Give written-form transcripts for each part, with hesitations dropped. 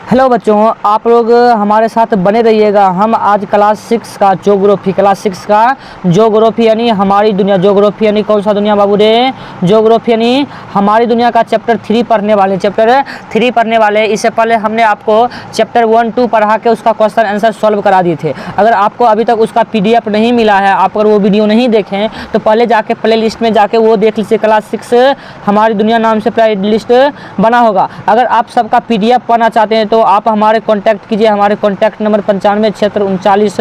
Hello बच्चों, आप लोग हमारे साथ बने रहिएगा। हम आज क्लास 6 का ज्योग्राफी यानी हमारी दुनिया। ज्योग्राफी यानी कौन सा दुनिया बाबू रे? ज्योग्राफी यानी हमारी दुनिया का चैप्टर 3 पढ़ने वाले। इससे पहले हमने आपको चैप्टर 1, 2 पढ़ा के उसका क्वेश्चन आंसर सॉल्व करा दिए थे। अगर आपको अभी तक उसका PDF नहीं मिला है, आप अगर वो वीडियो नहीं देखें तो पहले जाके प्ले लिस्ट में जाके वो देख लीजिए। क्लास 6 हमारी दुनिया नाम से प्ले लिस्ट बना होगा। अगर आप सबका PDF पाना चाहते हैं तो आप हमारे कांटेक्ट कीजिए। हमारे कांटेक्ट नंबर 95 639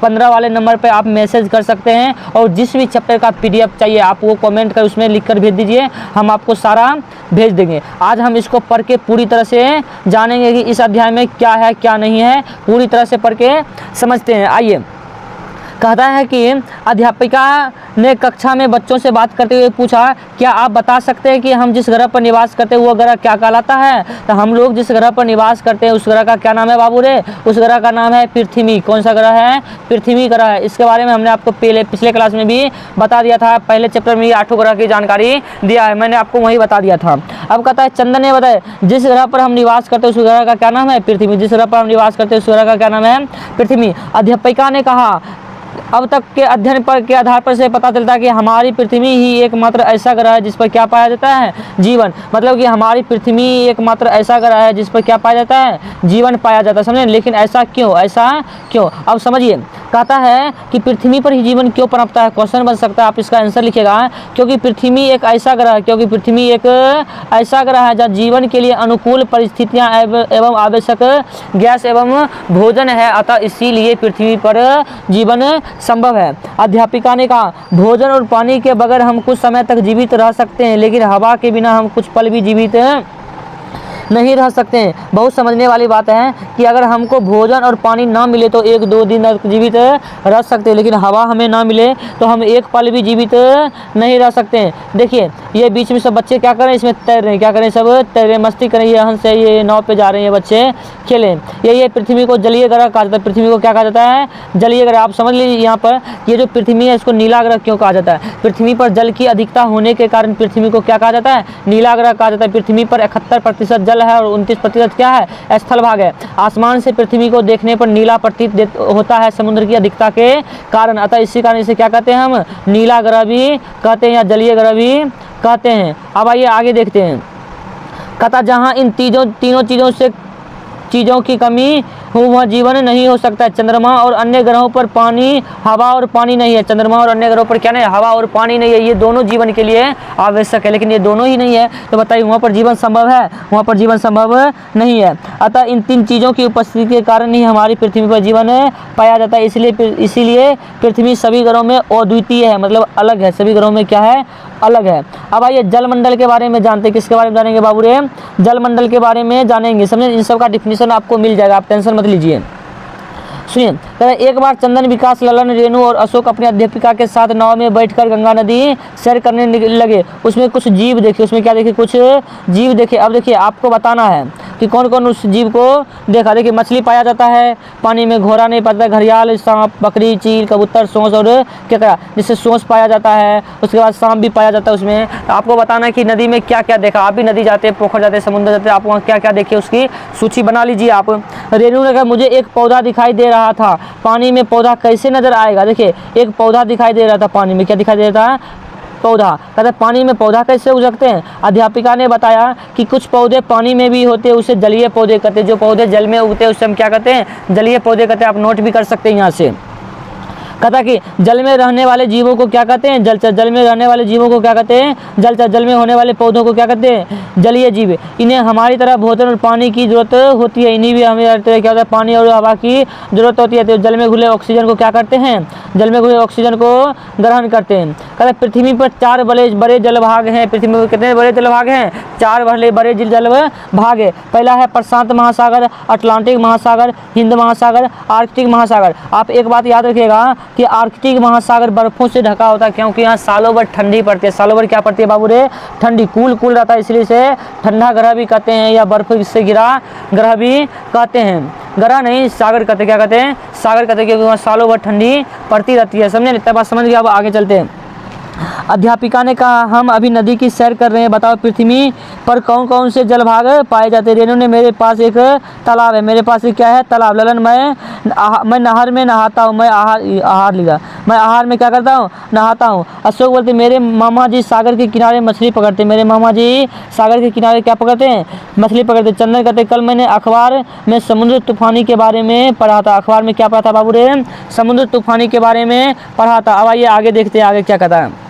15 वाले नंबर पे आप मैसेज कर सकते हैं और जिस भी चैप्टर का PDF चाहिए आप वो कमेंट कर उसमें लिखकर भेज दीजिए, हम आपको सारा भेज देंगे। आज हम इसको पढ़ के पूरी तरह से जानेंगे कि इस अध्याय में क्या है क्या नहीं है, पूरी तरह से पढ़ के समझते हैं। आइए, कहता है कि अध्यापिका ने कक्षा में बच्चों से बात करते हुए पूछा, क्या आप बता सकते हैं कि हम जिस ग्रह पर निवास करते हैं वो ग्रह क्या कहलाता है? तो हम लोग जिस ग्रह पर निवास करते हैं उस ग्रह का क्या नाम है बाबू रे? उस ग्रह का नाम है पृथ्वी। कौन सा ग्रह है? पृथ्वी ग्रह है। इसके बारे में हमने आपको पिछले क्लास में भी बता दिया था। पहले चैप्टर में 8 ग्रह की जानकारी दिया है, मैंने आपको वही बता दिया था। अब कहता है चंदन ने बताया, जिस ग्रह पर हम निवास करते हैं उस ग्रह का क्या नाम है? पृथ्वी। जिस ग्रह पर हम निवास करते हैं उस ग्रह का क्या नाम है? पृथ्वी। अध्यापिका ने कहा, अब तक के अध्ययन पर के आधार पर से पता चलता है कि हमारी पृथ्वी ही एकमात्र ऐसा ग्रह है जिस पर क्या पाया जाता है? जीवन। मतलब कि हमारी पृथ्वी एकमात्र ऐसा ग्रह है जिस पर क्या पाया जाता है? जीवन पाया जाता है। समझे? लेकिन ऐसा क्यों? अब समझिए। कहता है कि पृथ्वी पर ही जीवन क्यों पनपता है? क्वेश्चन बन सकता है, आप इसका आंसर लिखिएगा। क्योंकि पृथ्वी एक ऐसा ग्रह है जहाँ जीवन के लिए अनुकूल परिस्थितियाँ एवं आवश्यक गैस एवं भोजन है, अतः इसीलिए पृथ्वी पर जीवन संभव है। अध्यापिका ने कहा, भोजन और पानी के बगैर हम कुछ समय तक जीवित रह सकते हैं, लेकिन हवा के बिना हम कुछ पल भी जीवित नहीं रह सकते हैं। बहुत समझने वाली बात है कि अगर हमको भोजन और पानी ना मिले तो 1-2 दिन तक जीवित रह सकते हैं, लेकिन हवा हमें ना मिले तो हम एक पल भी जीवित नहीं रह सकते हैं। देखिए, ये बीच में सब बच्चे क्या करें, इसमें तैर रहे हैं। क्या करें? सब तैर रहे, मस्ती करें, ये हंस है, ये नाव पे जा रहे हैं बच्चे, खेलें। ये पृथ्वी को जलीय ग्रह कहा जाता है। पृथ्वी को क्या कहा जाता है? जलीय ग्रह। आप समझ लीजिए, यहाँ पर ये जो पृथ्वी है इसको नीला ग्रह क्यों कहा जाता है? पृथ्वी पर जल की अधिकता होने के कारण पृथ्वी को क्या कहा जाता है? नीला ग्रह कहा जाता है। पृथ्वी पर 71% जल है और 29% क्या है? स्थल भाग है। आसमान से पृथ्वी को देखने पर नीला प्रतीत होता है समुद्र की अधिकता के कारण, अतः इसी कारण इसे क्या कहते हैं? हम नीला ग्रह भी कहते हैं या जलीय ग्रह भी कहते हैं। अब आइए आगे देखते हैं। कहता, जहाँ इन तीनों चीज़ों की कमी हो वह जीवन नहीं हो सकता है। चंद्रमा और अन्य ग्रहों पर पानी, हवा और पानी नहीं है। चंद्रमा और अन्य ग्रहों पर क्या नहीं है? हवा और पानी नहीं है। ये दोनों जीवन के लिए आवश्यक है, लेकिन ये दोनों ही नहीं है तो बताइए वहाँ पर जीवन संभव है? वहाँ पर जीवन संभव नहीं है। अतः इन 3 चीज़ों की उपस्थिति के कारण ही हमारी पृथ्वी पर जीवन पाया जाता है। इसीलिए पृथ्वी सभी ग्रहों में अद्वितीय है, मतलब अलग है। सभी ग्रहों में क्या है? अलग है। अब आइए जलमंडल के बारे में जानते हैं। किसके बारे में जानेंगे बाबू रे? जलमंडल के बारे में जानेंगे। समझे? इन सब का डिफिनीशन आपको मिल जाएगा, आप टेंशन मत लीजिए। सुनिए, एक बार चंदन, विकास, ललन, रेणु और अशोक अपनी अध्यापिका के साथ नाव में बैठकर गंगा नदी सैर करने लगे। उसमें कुछ जीव देखे। उसमें क्या देखे? कुछ जीव देखे। अब देखिए, आपको बताना है कि कौन कौन उस जीव को देखा। देखिए, मछली पाया जाता है पानी में, घोड़ा नहीं पाता, घड़ियाल, सांप, बकरी, चील, कबूतर, सोंस और केकड़ा, जिससे सोंस पाया जाता है। उसके बाद सांप भी पाया जाता है उसमें। तो आपको बताना है कि नदी में क्या क्या देखा। आप भी नदी जाते हैं, पोखर जाते हैं, समुद्र जाते हैं, आप वहाँ क्या क्या देखे उसकी सूची बना लीजिए आप। रेणु ने कहा, मुझे एक पौधा दिखाई दे रहा था। पानी में पौधा कैसे नजर आएगा? देखिए, एक पौधा दिखाई दे रहा था पानी में। क्या दिखाई दे रहा था? पौधा। कहते पानी में पौधा कैसे उग सकते हैं? अध्यापिका ने बताया कि कुछ पौधे पानी में भी होते हैं, उसे जलीय पौधे कहते हैं। जो पौधे जल में उगते हैं उसे हम क्या कहते हैं? जलीय पौधे कहते हैं। आप नोट भी कर सकते हैं यहाँ से। कहता कि जल में रहने वाले जीवों को क्या कहते हैं? जलचर। जल में रहने वाले जीवों को क्या कहते हैं? जलचर। जल में होने वाले पौधों को क्या कहते हैं? जलीय जीव। इन्हें हमारी तरह भोजन और पानी की जरूरत होती है। इन्हीं भी हमें क्या होता है? पानी और हवा की जरूरत होती है। तो जल में घुले ऑक्सीजन को क्या करते हैं? जल में घुले ऑक्सीजन को ग्रहण करते हैं। कहते पृथ्वी पर 4 बड़े जल भाग हैं। पृथ्वी में कितने बड़े जल भाग हैं? 4 बड़े जल भाग है। पहला है प्रशांत महासागर, अटलांटिक महासागर, हिंद महासागर, आर्कटिक महासागर। आप एक बात याद रखिएगा कि आर्कटिक महासागर बर्फों से ढका होता है, क्योंकि यहाँ सालों भर ठंडी पड़ती है। सालों भर क्या पड़ती है बाबू रे? ठंडी। कूल रहता है, इसलिए इसे ठंडा ग्रह भी कहते हैं या बर्फ से घिरा ग्रह भी कहते हैं। ग्रह नहीं, सागर कहते हैं। क्या कहते हैं? सागर कहते हैं, क्योंकि वहाँ सालों भर ठंडी पड़ती रहती है। समझे? इतना बात समझ गया। अब आगे चलते हैं। अध्यापिका ने कहा, हम अभी नदी की सैर कर रहे हैं, बताओ पृथ्वी पर कौन कौन से जलभाग पाए जाते हैं। रेणु ने, मेरे पास एक तालाब है। मेरे पास एक क्या है? तालाब। ललन, मैं नहर में नहाता हूँ। मैं आहार लिया, मैं आहार में क्या करता हूँ? नहाता हूँ। अशोक बोलते, मेरे मामा जी सागर के किनारे मछली पकड़ते। मेरे मामा जी सागर के किनारे क्या पकड़ते हैं? मछली पकड़ते। चंदन कहते, कल मैंने अखबार में समुद्र तूफानी के बारे में पढ़ा था। अखबार में क्या पढ़ा था बाबू रे? समुद्र तूफानी के बारे में पढ़ा था। अब आइए आगे देखते हैं आगे क्या कहता है।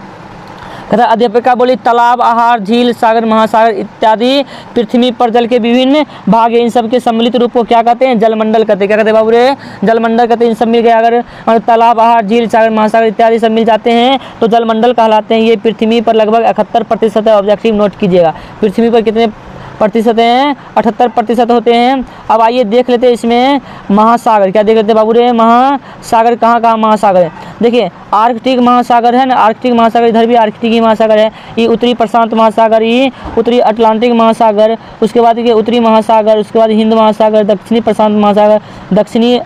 कहता अध्यापिका बोली, तालाब, आहार, झील, सागर, महासागर इत्यादि पृथ्वी पर जल के विभिन्न भाग है। इन सब के सम्मिलित रूप को क्या कहते हैं? जलमंडल कहते हैं। क्या कहते हैं बाबू रे? जलमंडल कहते हैं। इन सब मिल गए, अगर तालाब, आहार, झील, सागर, महासागर इत्यादि सब मिल जाते हैं तो जलमंडल कहलाते हैं। ये पृथ्वी पर लगभग 78% है। ऑब्जेक्टिव नोट कीजिएगा, पृथ्वी पर कितने प्रतिशत हैं? 78% होते हैं। अब आइए देख लेते हैं इसमें महासागर। क्या देख लेते हैं बाबू रे? महासागर कहाँ कहाँ महासागर है? देखिए, आर्कटिक महासागर है ना, आर्कटिक महासागर, इधर भी आर्कटिक ही महासागर है। ये उत्तरी प्रशांत महासागर, ये उत्तरी अटलांटिक महासागर, उसके बाद ये उत्तरी महासागर, उसके बाद हिंद महासागर, दक्षिणी प्रशांत महासागर, दक्षिणी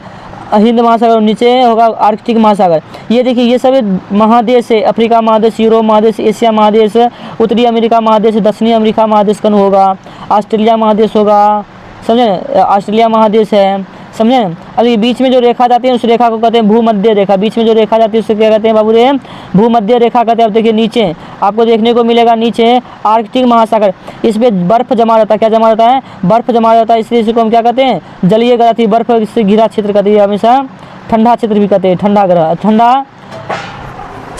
हिंद महासागर, और नीचे होगा आर्कटिक महासागर। ये देखिए, ये सब महादेश है। अफ्रीका महादेश, यूरोप महादेश, एशिया महादेश, उत्तरी अमेरिका महादेश, दक्षिणी अमेरिका महादेश कौन होगा? ऑस्ट्रेलिया महादेश होगा, समझे? ऑस्ट्रेलिया महादेश है, समझे? अब ये बीच में जो रेखा जाती है उस रेखा को कहते हैं भूमध्य रेखा। बीच में जो रेखा जाती है उससे क्या कहते हैं बाबू रे? भूमध्य रेखा कहते हैं। अब देखिए नीचे आपको देखने को मिलेगा, नीचे आर्कटिक महासागर, इस पे बर्फ जमा रहता है। क्या जमा रहता है? बर्फ जमा रहता है, इसलिए इसको हम क्या कहते हैं? जलीय ग्रह थी। बर्फ से घिरा क्षेत्र कहते हैं, हमेशा ठंडा क्षेत्र भी कहते हैं, ठंडा ग्रह, ठंडा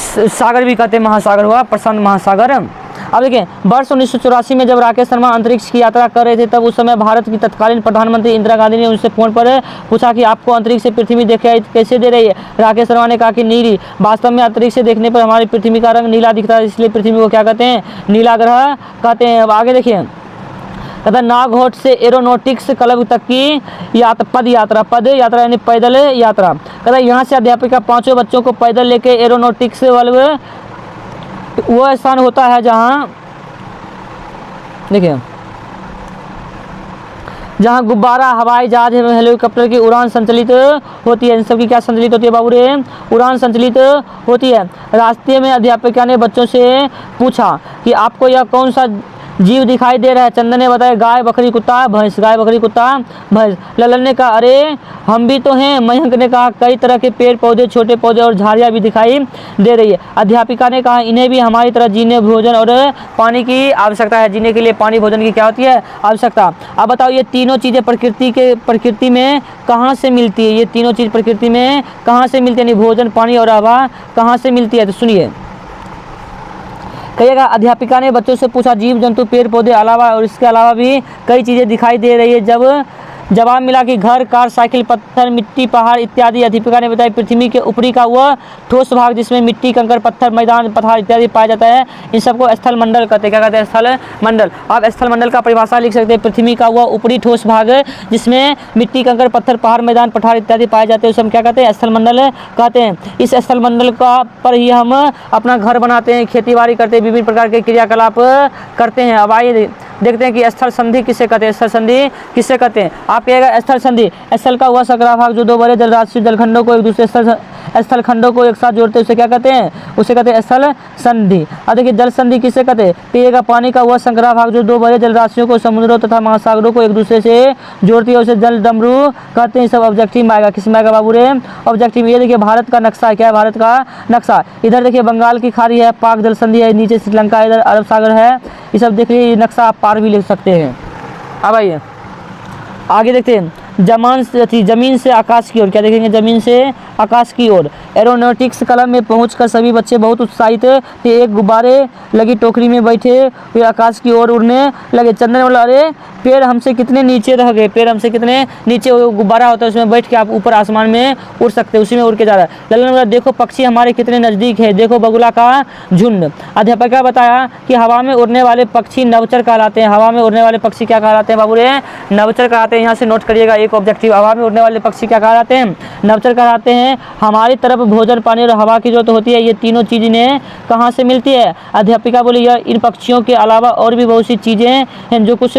सागर भी कहते हैं। महासागर हुआ प्रशांत महासागर। अब देखिए, वर्ष 1984 में जब राकेश शर्मा अंतरिक्ष की यात्रा कर रहे थे, तब उस समय भारत की तत्कालीन प्रधानमंत्री इंदिरा गांधी ने उनसे फ़ोन पर पूछा कि आपको अंतरिक्ष से पृथ्वी दिखाई कैसे दे रही है? राकेश शर्मा ने कहा कि नीली। वास्तव में अंतरिक्ष से देखने पर हमारी पृथ्वी का रंग नीला दिखता है, इसलिए पृथ्वी को क्या कहते हैं? नीला ग्रह कहते हैं। अब आगे देखिए, कहता नागहोट से एरोनॉटिक्स क्लब तक की पद यात्रा यानी पैदल यात्रा। कहता यहाँ से अध्यापिका 5 बच्चों को पैदल लेके एरोनॉटिक्स वाले वो स्थान होता है जहाँ, देखिए, जहाँ गुब्बारा, हवाई जहाज, हेलीकॉप्टर की उड़ान संचालित होती है। इन सब की क्या संचालित होती है बाबू रे? उड़ान संचालित होती है। रास्ते में अध्यापिका ने बच्चों से पूछा कि आपको यह कौन सा जीव दिखाई दे रहा है? चंदन ने बताया, गाय, बकरी, कुत्ता, भैंस। गाय, बकरी, कुत्ता, भैंस। ललन ने कहा, अरे हम भी तो हैं। मयंक ने कहा, कई तरह के पेड़ पौधे, छोटे पौधे और झाड़ियाँ भी दिखाई दे रही है। अध्यापिका ने कहा, इन्हें भी हमारी तरह जीने, भोजन और पानी की आवश्यकता है। जीने के लिए पानी, भोजन की क्या होती है? आवश्यकता। अब बताओ, ये तीनों चीज़ें प्रकृति में कहाँ से मिलती है? ये तीनों चीज़ प्रकृति में कहाँ से मिलती है? यानी भोजन, पानी और हवा कहाँ से मिलती है? तो सुनिए, कहिएगा, अध्यापिका ने बच्चों से पूछा, जीव जंतु, पेड़ पौधे अलावा और इसके अलावा भी कई चीज़ें दिखाई दे रही है। जब जवाब मिला कि घर, कार, साइकिल, पत्थर, मिट्टी, पहाड़ इत्यादि। अध्यापिका ने बताया, पृथ्वी के ऊपरी का वह ठोस भाग जिसमें मिट्टी, कंकड़, पत्थर, मैदान, पठार इत्यादि पाया जाता है, इन सबको स्थल मंडल कहते हैं। क्या कहते हैं? स्थल मंडल। आप स्थल मंडल का परिभाषा लिख सकते हैं, पृथ्वी का वह ऊपरी ठोस भाग जिसमें मिट्टी, कंकड़, पत्थर, पहाड़, मैदान, पठार इत्यादि पाए जाते हैं, उसे हम क्या कहते हैं? स्थल मंडल कहते हैं। इस स्थल मंडल का पर ही हम अपना घर बनाते हैं, खेती बाड़ी करते हैं, विभिन्न प्रकार के क्रियाकलाप करते हैं। अब आइए देखते हैं कि स्थल संधि किसे कहते हैं? स्थल संधि किसे कहते हैं? आप कहिएगा, स्थल संधि, स्थल का वह सकरा भाग जो दो बड़े जलराशियों, जलखंडों को एक दूसरे स्थल खंडों को एक साथ जोड़ते हैं, उसे क्या कहते हैं? उसे कहते हैं स्थल संधि। अब देखिए, जल संधि किसे कहते हैं? कहिएगा, पानी का वह संकरा भाग जो दो बड़े जलराशियों को, समुद्रों तथा महासागरों को एक दूसरे से जोड़ती है, उसे जल डमरू कहते हैं। सब ऑब्जेक्टिव में आएगा। किस में आएगा बाबू रे? ऑब्जेक्टिव। ये देखिए, भारत का नक्शा है। क्या है भारत का नक्शा? इधर देखिए बंगाल की खाड़ी है, पाक जल संधि है, नीचे श्रीलंका है, इधर अरब सागर है। ये सब देख लीजिए, नक्शा आप पार भी लिख सकते हैं। अब आइए आगे देखते हैं, जमीन से आकाश की ओर। क्या देखेंगे? जमीन से आकाश की ओर। एरोनॉटिक्स क्लब में पहुंचकर सभी बच्चे बहुत उत्साहित थे। एक गुब्बारे लगी टोकरी में बैठे वे आकाश की ओर उड़ने लगे। चंदन बोला, अरे पेड़ हमसे कितने नीचे रह गए, पेड़ हमसे कितने नीचे। गुब्बारा होता है, उसमें बैठ के आप ऊपर आसमान में उड़ सकते हैं, उसी में उड़ के जा रहा है। ललन बोला, देखो पक्षी हमारे कितने नज़दीक है, देखो बगुला का झुंड। अध्यापिका बताया कि हवा में उड़ने वाले पक्षी नवचर कहलाते हैं। हवा में उड़ने वाले पक्षी क्या कहलाते हैं बाबू रे? नवचर कहलाते हैं। यहाँ से नोट करिएगा एक ऑब्जेक्टिव, हवा में उड़ने वाले पक्षी क्या कहलाते हैं? नवचर कहलाते हैं। हमारी तरफ भोजन, पानी और हवा की जरूरत होती है, ये तीनों चीज़ इन्हें कहाँ से मिलती है? अध्यापिका बोली, यह इन पक्षियों के अलावा और भी बहुत सी चीज़ें हैं जो कुछ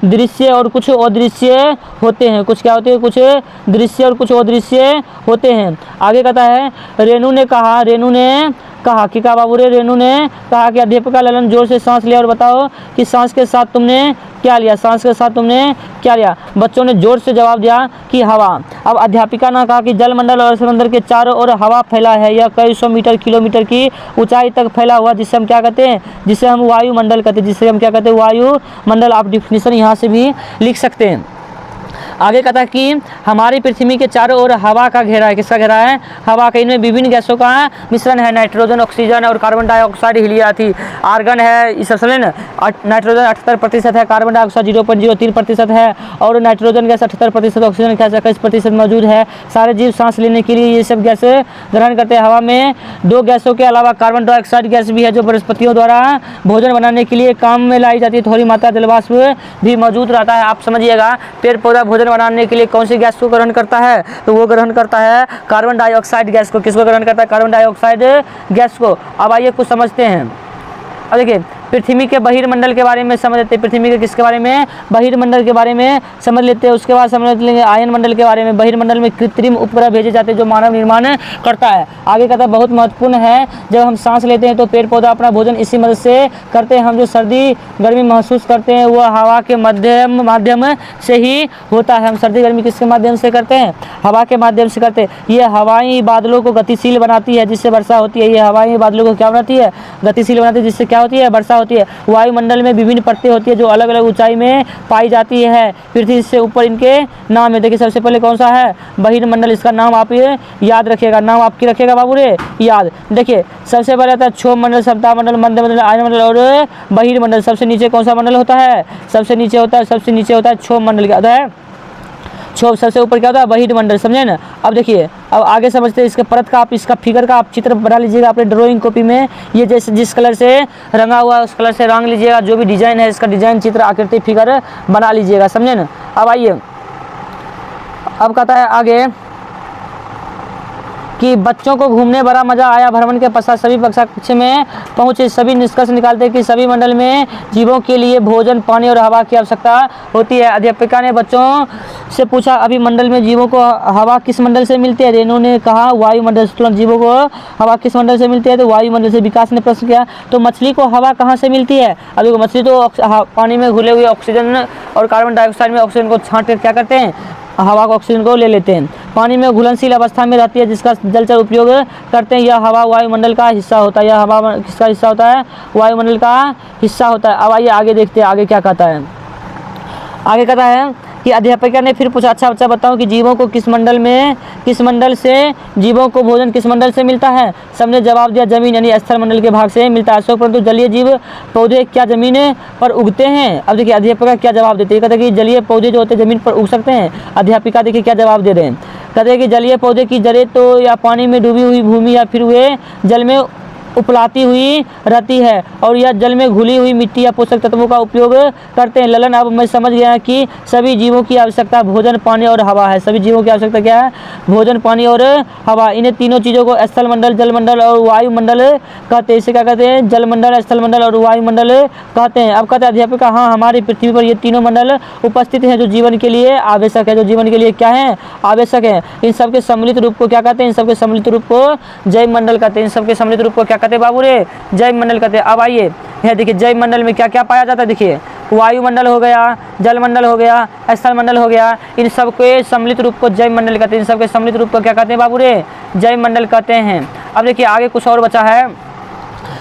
दृश्य और कुछ अदृश्य होते हैं। कुछ क्या होते हैं? कुछ दृश्य और कुछ अदृश्य होते हैं। आगे कहता है, रेणु ने कहा कि कहा बाबू रे, रेनू ने कहा कि अध्यापिका ललन जोर से सांस लिया और बताओ कि सांस के साथ तुमने क्या लिया, सांस के साथ तुमने क्या लिया। बच्चों ने जोर से जवाब दिया कि हवा। अब अध्यापिका ने कहा कि जलमंडल और समंदर के चारों ओर हवा फैला है, यह कई सौ मीटर किलोमीटर की ऊंचाई तक फैला हुआ, जिसे हम क्या कहते हैं, जिसे हम वायुमंडल कहते हैं, जिसे हम क्या कहते हैं, वायुमंडल। आप डिफिनीशन यहाँ से भी लिख सकते हैं। आगे कहता है कि हमारी पृथ्वी के चारों ओर हवा का घेरा है। किसका घेरा है, हवा का। इनमें विभिन्न गैसों का मिश्रण है, नाइट्रोजन, ऑक्सीजन और कार्बन डाइऑक्साइड, हीलिया थी, आर्गन है, इस समझे ना। नाइट्रोजन 78% है, कार्बन डाइऑक्साइड 0.03% है और नाइट्रोजन गैस 78%, ऑक्सीजन गैस 21% मौजूद है। सारे जीव सांस लेने के लिए ये सब गैस ग्रहण करते हैं। हवा में 2 गैसों के अलावा कार्बन डाइऑक्साइड गैस भी है, जो वनस्पतियों द्वारा भोजन बनाने के लिए काम में लाई जाती है। थोड़ी मात्रा जलवाष्प भी मौजूद रहता है। आप समझिएगा, पेड़ पौधा भोजन बनाने के लिए कौन सी गैस को ग्रहण करता है, तो वो ग्रहण करता है कार्बन डाइऑक्साइड गैस को। किसको ग्रहण करता है, कार्बन डाइऑक्साइड गैस को। अब आइए कुछ समझते हैं। अब देखिए, पृथ्वी के बहिर्मंडल के बारे में समझ लेते हैं। पृथ्वी के किसके बारे में, बहिर्मंडल के बारे में समझ लेते हैं। उसके बाद समझ लेंगे आयन मंडल के बारे में। बहिर्मंडल में कृत्रिम उपग्रह भेजे जाते हैं जो मानव निर्माण करता है। आगे कहता है बहुत महत्वपूर्ण है, जब हम सांस लेते हैं तो पेड़ पौधा अपना भोजन इसी मदद से करते हैं। हम जो सर्दी गर्मी महसूस करते हैं वह हवा के माध्यम से ही होता है। हम सर्दी गर्मी किसके माध्यम से करते हैं, हवा के माध्यम से करते हैं। ये हवाई बादलों को गतिशील बनाती है जिससे वर्षा होती है। ये हवाई बादलों को क्या बनाती है, गतिशील बनाती है, जिससे क्या होती है, वर्षा होती है। वायुमंडल में विभिन्न परतें होती है जो अलग अलग ऊंचाई में पाई जाती है। पृथ्वी से ऊपर इनके नाम है। देखिए सबसे पहले कौन सा है, बहिर्मंडल। इसका नाम आप ये याद रखिएगा, नाम आपकी रखिएगा बाबू रे याद। देखिए सबसे पहले आता है क्षोभ मंडल, सप्ताह मंडल, मध्य मंडल, आयन मंडल और बहिर्मंडल। सबसे नीचे कौन सा मंडल होता है, सबसे नीचे होता है क्षोभ मंडल। क्या होता है, क्षोभ। सबसे ऊपर क्या होता है, बहिर्मंडल। समझे ना। अब देखिए, अब आगे समझते हैं इसके परत का। आप इसका फिगर का आप चित्र बना लीजिएगा अपने ड्राइंग कॉपी में। ये जैसे जिस कलर से रंगा हुआ है उस कलर से रंग लीजिएगा। जो भी डिजाइन है इसका डिजाइन, चित्र, आकृति, फिगर बना लीजिएगा। समझे ना। अब आइए, अब कहता है आगे कि बच्चों को घूमने बड़ा मजा आया। भ्रमण के पश्चात सभी कक्षा में पहुंचे। सभी निष्कर्ष निकालते हैं कि सभी मंडल में जीवों के लिए भोजन, पानी और हवा की आवश्यकता होती है। अध्यापिका ने बच्चों से पूछा, अभी मंडल में जीवों को हवा किस मंडल से मिलती है। रेनू ने कहा वायुमंडल से। तुरंत जीवों को हवा किस मंडल से मिलती है, तो वायुमंडल से। विकास ने प्रश्न किया, तो मछली को हवा कहाँ से मिलती है। अब देखो, मछली तो पानी में घुले हुए ऑक्सीजन और कार्बन डाइऑक्साइड में ऑक्सीजन को छांट कर क्या करते हैं, हवा को, ऑक्सीजन को ले लेते हैं। पानी में घुलनशील अवस्था में रहती है जिसका जलचर उपयोग करते हैं। यह हवा वायुमंडल का हिस्सा होता है। यह हवा किसका हिस्सा होता है, वायुमंडल का हिस्सा होता है। अब आइए आगे देखते हैं आगे क्या कहता है। आगे कहता है कि अध्यापिका ने फिर पूछा, अच्छा बच्चा बताओ कि जीवों को किस मंडल से जीवों को भोजन किस मंडल से मिलता है। सबने जवाब दिया जमीन यानी स्थल मंडल के भाग से मिलता है। परंतु जलीय जीव पौधे क्या जमीन पर उगते हैं। अब देखिए अध्यापिका क्या जवाब देते हैं। कहते हैं कि जलीय पौधे जो होते हैं जमीन पर उग सकते हैं। अध्यापिका देखिए क्या जवाब दे रहे हैं। कहते हैं कि जलीय पौधे की जड़ें तो या पानी में डूबी हुई भूमि या फिर वे जल में उपलाती हुई रहती है और यह जल में घुली हुई मिट्टी या पोषक तत्वों का उपयोग करते हैं। ललन, अब मैं समझ गया कि सभी जीवों की आवश्यकता भोजन, पानी और हवा है। सभी जीवों की आवश्यकता क्या है, भोजन, पानी और हवा। इन्हें तीनों चीज़ों को स्थल मंडल, जल मंडल और वायुमंडल कहते हैं। इसे क्या कहते हैं, जल मंडल, स्थल मंडल और वायुमंडल कहते हैं। अब कहते हैं अध्यापिका, हाँ हमारी पृथ्वी पर ये तीनों मंडल उपस्थित हैं जो जीवन के लिए आवश्यक है। जो जीवन के लिए क्या है, आवश्यक है। इन सबके सम्मिलित रूप को क्या कहते हैं, इन सबके सम्मिलित रूप को जैव मंडल कहते हैं। इन सबके सम्मिलित रूप को क्या कहते हैं बाबू रे, जैव मंडल कहते हैं। अब आइए यह देखिए, जैव मंडल में क्या क्या पाया जाता है। देखिए वायुमंडल हो गया, जल मंडल हो गया, स्थल मंडल हो गया। इन सब के सम्मिलित रूप को जैव मंडल कहते हैं। इन सब के सम्मिलित रूप को क्या कहते हैं बाबू रे, जैव मंडल कहते हैं। अब देखिए आगे कुछ और बचा है।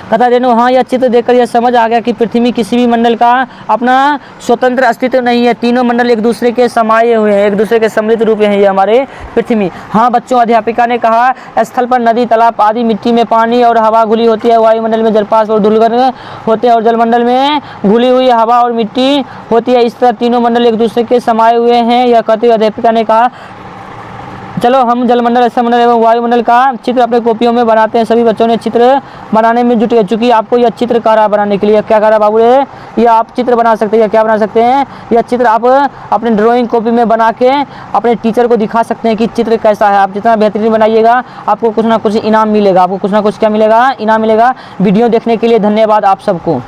कहता रेनू, हाँ यह चित्र देखकर यह समझ आ गया कि पृथ्वी किसी भी मंडल का अपना स्वतंत्र अस्तित्व नहीं है। तीनों मंडल एक दूसरे के समाये हुए हैं, एक दूसरे के सम्मिलित रूप हैं ये हमारे पृथ्वी। हाँ बच्चों, अध्यापिका ने कहा स्थल पर नदी, तालाब आदि, मिट्टी में पानी और हवा घुली होती है। वायुमंडल में जलपास और धूलकण होते हैं और जलमंडल में घुली हुई हवा और मिट्टी होती है। इस तरह तीनों मंडल एक दूसरे के समाये हुए हैं। यह कहते हुए अध्यापिका ने कहा, चलो हम जलमंडल, स्थलमंडल एवं वायुमंडल का चित्र अपने कॉपियों में बनाते हैं। सभी बच्चों ने चित्र बनाने में जुट गए। चूँकि आपको यह चित्र कह रहा बनाने के लिए, क्या कह रहा बाबू रे, यह आप चित्र बना सकते हैं। या क्या बना सकते हैं, यह चित्र आप अपने ड्राइंग कॉपी में बना के अपने टीचर को दिखा सकते हैं कि चित्र कैसा है। आप जितना बेहतरीन बनाइएगा आपको कुछ ना कुछ इनाम मिलेगा। आपको कुछ ना कुछ क्या मिलेगा, इनाम मिलेगा। वीडियो देखने के लिए धन्यवाद आप सबको।